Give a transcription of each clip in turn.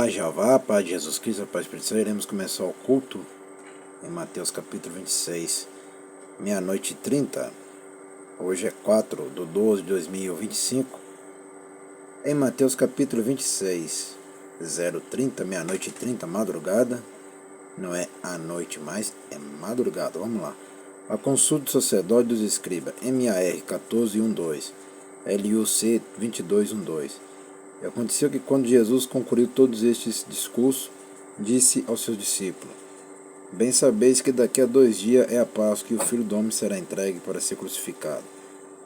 Paz de Jeová, paz de Jesus Cristo, a paz do Espírito Santo. Iremos começar o culto em Mateus capítulo 26, meia-noite e 30. Hoje é 4/12/2025. Em Mateus capítulo 26, 0:30, meia-noite e 30, madrugada. Não é a noite mais, é madrugada. Vamos lá. A consulta do sacerdote dos escribas, MAR 14:1-2, LUC 22:1-2. E aconteceu que quando Jesus concluiu todos estes discursos, disse aos seus discípulos: Bem sabeis que daqui a 2 dias é a Páscoa e o Filho do Homem será entregue para ser crucificado.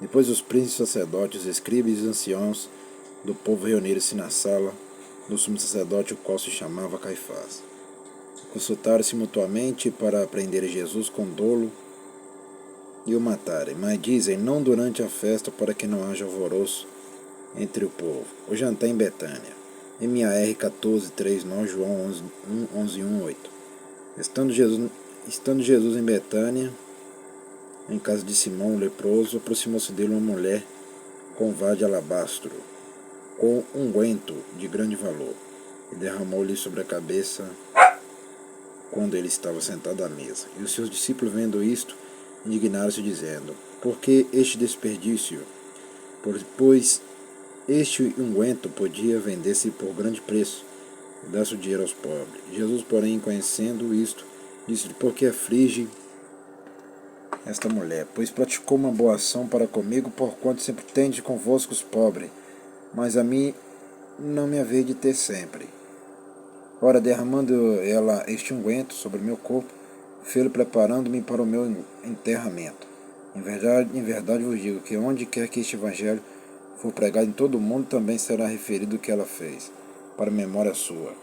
Depois os príncipes sacerdotes, os escribas e os anciãos do povo reuniram-se na sala do sumo sacerdote, o qual se chamava Caifás. Consultaram-se mutuamente para prender Jesus com dolo e o matarem, mas dizem, não durante a festa, para que não haja alvoroço entre o povo. O jantar em Betânia. MAR 14:3-9, João 11:1-8. Estando Jesus em Betânia, em casa de Simão, o leproso, aproximou-se dele uma mulher com vaso de alabastro, com unguento de grande valor, e derramou-lhe sobre a cabeça quando ele estava sentado à mesa. E os seus discípulos, vendo isto, indignaram-se, dizendo: Por que este desperdício? Pois este unguento podia vender-se por grande preço e dar-se o dinheiro aos pobres. Jesus, porém, conhecendo isto, disse-lhe: Por que aflige esta mulher? Pois praticou uma boa ação para comigo, porquanto sempre tende convosco os pobres, mas a mim não me havia de ter sempre. Ora, derramando ela este unguento sobre meu corpo, fê-lo preparando-me para o meu enterramento. Em verdade vos digo que onde quer que este evangelho for pregado em todo o mundo, também será referido o que ela fez, para memória sua.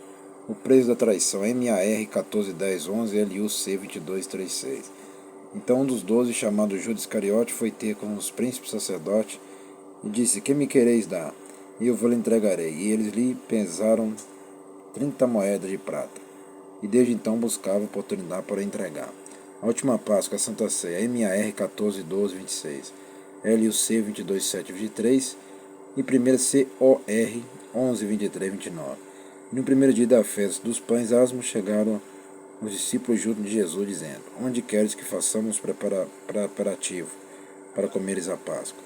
O preço da traição, MAR 14:10-11, LUC 22:3-6. Então um dos 12, chamado Judas Iscariote, foi ter com os príncipes sacerdotes e disse: Que me quereis dar? E eu vos entregarei. E eles lhe pesaram 30 moedas de prata. E desde então buscava oportunidade para entregar. A última Páscoa, a Santa Ceia, MAR 14:12-26, LUC 22:7-23 e 1 COR 11:23-29. No primeiro dia da festa dos pães asmos, chegaram os discípulos junto de Jesus, dizendo: Onde queres que façamos preparativo para comeres a Páscoa?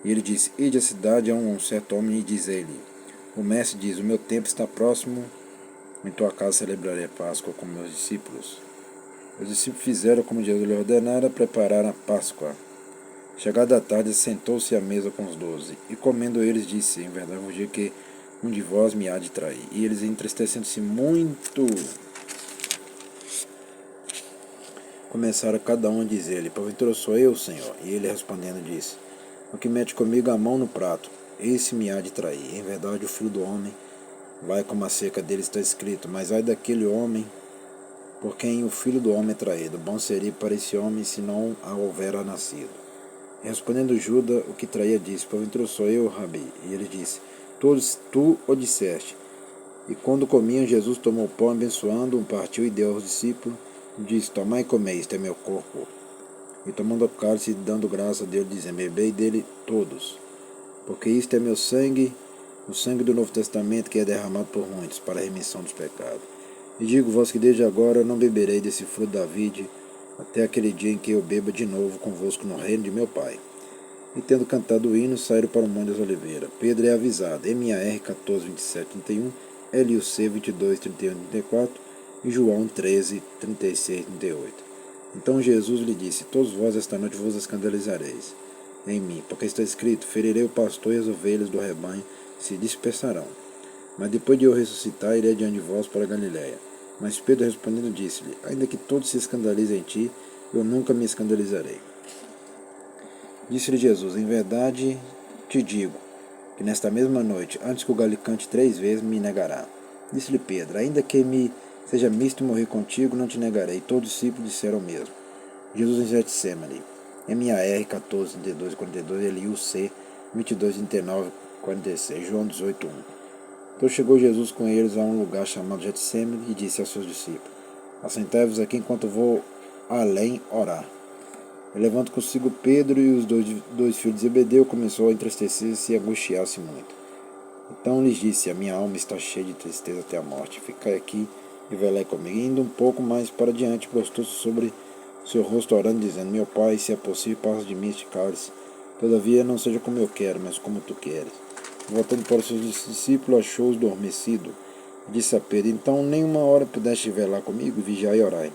E ele disse: Ide à cidade a um certo homem e diz-lhe: O mestre diz: O meu tempo está próximo, em tua casa celebrarei a Páscoa com meus discípulos. Os discípulos fizeram como Jesus lhe ordenara, prepararam a Páscoa. Chegada a tarde, sentou-se à mesa com os 12, e comendo eles, disse: Em verdade vos digo que um de vós me há de trair. E eles, entristecendo-se muito, começaram cada um a dizer-lhe: Porventura sou eu, Senhor? E ele respondendo disse: O que mete comigo a mão no prato, esse me há de trair. Em verdade o Filho do Homem vai como a cerca dele está escrito, mas ai daquele homem por quem o Filho do Homem é traído. Bom seria para esse homem se não houvera nascido. Respondendo Judas, o que traía, disse: Porventura sou eu, Rabi? E ele disse: Tu o disseste. E quando comiam, Jesus tomou o pão, abençoando, partiu e deu aos discípulos, e disse: Tomai e comei, este é meu corpo. E tomando o cálice, dando graça a Deus, dizendo: Bebei dele todos, porque isto é meu sangue, o sangue do Novo Testamento, que é derramado por muitos, para a remissão dos pecados. E digo-vos que desde agora não beberei desse fruto da vide, até aquele dia em que eu beba de novo convosco no reino de meu Pai. E tendo cantado o hino, saíram para o Monte das Oliveiras. Pedro é avisado, MAR 14:27-31, LUC 22:31-34 e João 13:36-38. Então Jesus lhe disse: Todos vós esta noite vos escandalizareis em mim, porque está escrito: Ferirei o pastor e as ovelhas do rebanho se dispersarão. Mas depois de eu ressuscitar, irei diante de vós para Galiléia. Mas Pedro respondendo disse-lhe: Ainda que todos se escandalizem em ti, eu nunca me escandalizarei. Disse-lhe Jesus: Em verdade te digo, que nesta mesma noite, antes que o galo cante 3 vezes, me negará. Disse-lhe Pedro: Ainda que me seja misto morrer contigo, não te negarei. Todos os discípulos disseram o mesmo. Jesus em Getsemane, MAR 14:32-42, LUC 22:39-46, João 18:1. Então chegou Jesus com eles a um lugar chamado Getsemane e disse aos seus discípulos: Assentai-vos aqui enquanto vou além orar. E levando consigo Pedro e os dois filhos de Zebedeu, começou a entristecer-se e angustiar-se muito. Então lhes disse: a minha alma está cheia de tristeza até a morte. Ficai aqui e velai comigo. Indo um pouco mais para diante, prostou-se sobre seu rosto, orando, dizendo: meu Pai, se é possível, passa de mim este cálice. Todavia, não seja como eu quero, mas como tu queres. Voltando para os seus discípulos, achou-os dormindo. Disse a Pedro: então, nem uma hora pudeste velar comigo, vigiai e orai,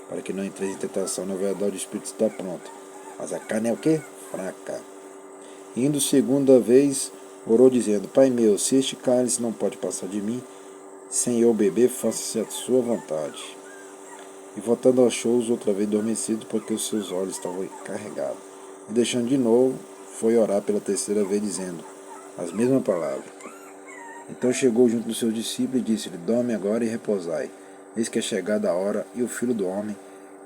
para que não entreis em tentação. Na verdade, o espírito está pronto, mas a carne é o quê? Fraca. Indo segunda vez, orou, dizendo: Pai meu, se este cálice não pode passar de mim, sem eu beber, faça-se a sua vontade. E voltando achou-os outra vez adormecidos, porque os seus olhos estavam carregados. E deixando de novo, foi orar pela terceira vez, dizendo as mesmas palavras. Então chegou junto dos seus discípulos e disse-lhe: dorme agora e repousai. Eis que é chegada a hora, e o Filho do Homem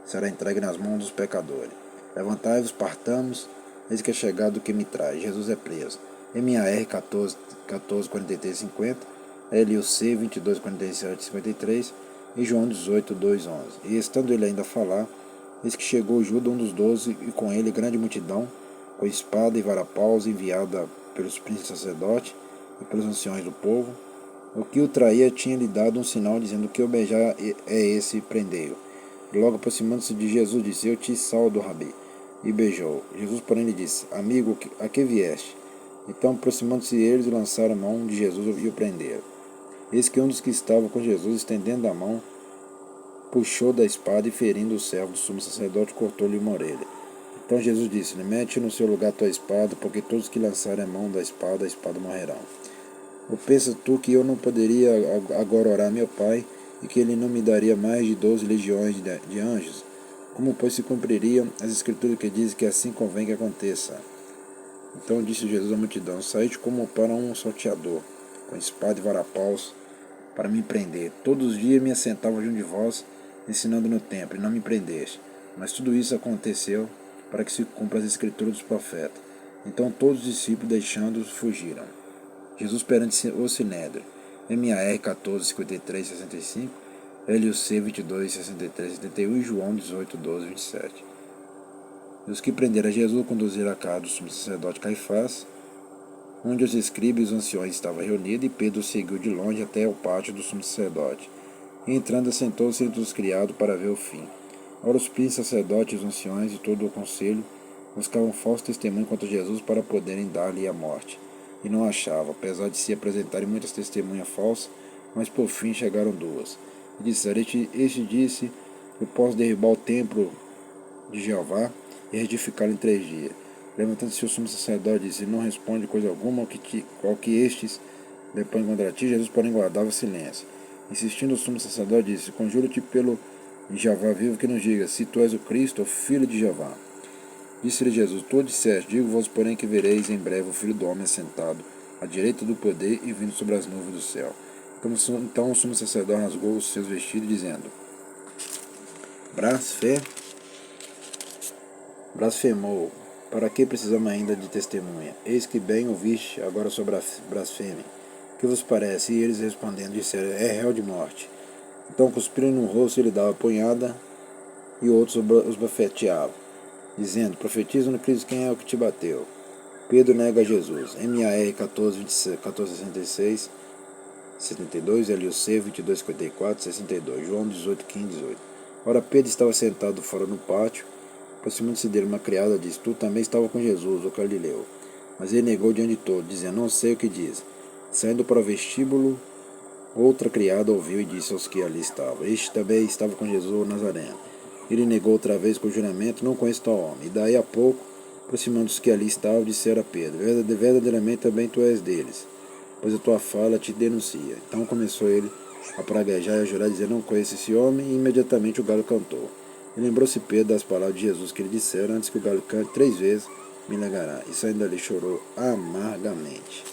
será entregue nas mãos dos pecadores. Levantai-vos, partamos, eis que é chegado o que me traz. Jesus é preso. MAR 14, 43, 50, LUC 22, 47, 53 e João 18, 2, 11. E estando ele ainda a falar, eis que chegou Judas, um dos 12, e com ele grande multidão, com espada e varapaus, enviada pelos príncipes sacerdotes e pelos anciões do povo. O que o traía tinha-lhe dado um sinal, dizendo: que o beijar é esse, prendei-o. Logo aproximando-se de Jesus, disse: eu te saldo, Rabi. E beijou. Jesus, porém, lhe disse: amigo, a que vieste? Então, aproximando-se eles, lançaram a mão de Jesus e o prenderam. Eis que um dos que estavam com Jesus, estendendo a mão, puxou da espada e, ferindo o servo do sumo sacerdote, cortou-lhe uma orelha. Então Jesus disse-lhe: mete no seu lugar tua espada, porque todos que lançarem a mão da espada, a espada morrerão. Ou pensas tu que eu não poderia agora orar a meu Pai, e que ele não me daria mais de 12 legiões de anjos? Como, pois, se cumpririam as escrituras que dizem que assim convém que aconteça? Então disse Jesus à multidão: saíde como para um salteador, com espada e varapaus, para me prender. Todos os dias me assentava junto de vós, ensinando no templo, e não me prendeste. Mas tudo isso aconteceu para que se cumpra as escrituras dos profetas. Então todos os discípulos, deixando-os, fugiram. Jesus perante o Sinédrio. MAR 14, 53, 65, LUC 22, 63, 71 e João 18, 12, 27. E os que prenderam a Jesus conduziram a casa do sumo sacerdote Caifás, onde os escribas e os anciões estavam reunidos, e Pedro seguiu de longe até o pátio do sumo sacerdote. E entrando, assentou-se entre os criados para ver o fim. Ora, os príncipes sacerdotes, os anciões e todo o conselho buscavam falso testemunho contra Jesus para poderem dar-lhe a morte. E não achavam, apesar de se apresentarem muitas testemunhas falsas, mas por fim chegaram duas. E disseram: este disse: eu posso derribar o templo de Jeová e reedificá-lo em 3 dias. Levantando-se o sumo sacerdote, disse: não responde coisa alguma ao que estes depõem contra ti. Jesus, porém, guardava silêncio. Insistindo, o sumo sacerdote disse: conjuro-te pelo Jeová vivo que nos diga se tu és o Cristo, o Filho de Jeová. Disse-lhe Jesus: tu disseste, digo-vos, porém, que vereis em breve o Filho do Homem assentado à direita do poder e vindo sobre as nuvens do céu. Então o sumo sacerdote rasgou os seus vestidos, dizendo: blasfemou. Para que precisamos ainda de testemunha? Eis que bem ouviste agora sobre a blasfêmia. Que vos parece? E eles respondendo disseram: é réu de morte. Então cuspiram no rosto e lhe davam punhada, e outros os bafeteavam, dizendo: profetiza no Cristo, quem é o que te bateu? Pedro nega a Jesus. MAR 14, 66, 72, LUC 22, 54, 62, João 18, 15, 18. Ora, Pedro estava sentado fora no pátio. Aproximando-se dele, uma criada disse: tu também estava com Jesus, o Galileu. Mas ele negou diante de todos, dizendo: não sei o que diz. Saindo para o vestíbulo, outra criada ouviu e disse aos que ali estavam: este também estava com Jesus, o Nazareno. Ele negou outra vez com juramento: não conheço tal homem. E daí a pouco, aproximando-se que ali estavam, disseram a Pedro: verdadeiramente também tu és deles, pois a tua fala te denuncia. Então começou ele a praguejar e a jurar, dizendo: não conheço esse homem. E imediatamente o galo cantou. E lembrou-se Pedro das palavras de Jesus que lhe disseram: antes que o galo cante 3 vezes, me negará. E saindo dali chorou amargamente.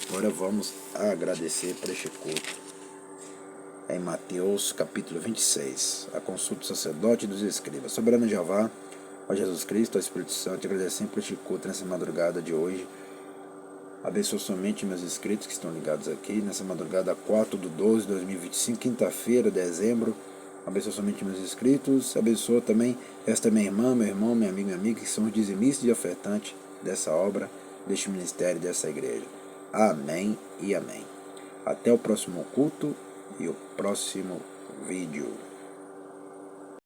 Agora vamos agradecer por este culto. Em Mateus capítulo 26, a consulta do sacerdote e dos escribas. Soberano Jeová, ó Jesus Cristo, ó Espírito Santo, agradecemos por este culto nessa madrugada de hoje. Abençoa somente meus inscritos que estão ligados aqui nessa madrugada 4/12/2025, quinta-feira, dezembro. Abençoa somente meus inscritos. Abençoa também esta minha irmã, meu irmão, minha amiga, que são os dizimistas e ofertantes dessa obra, deste ministério, dessa igreja. Amém e amém. Até o próximo culto e o próximo vídeo.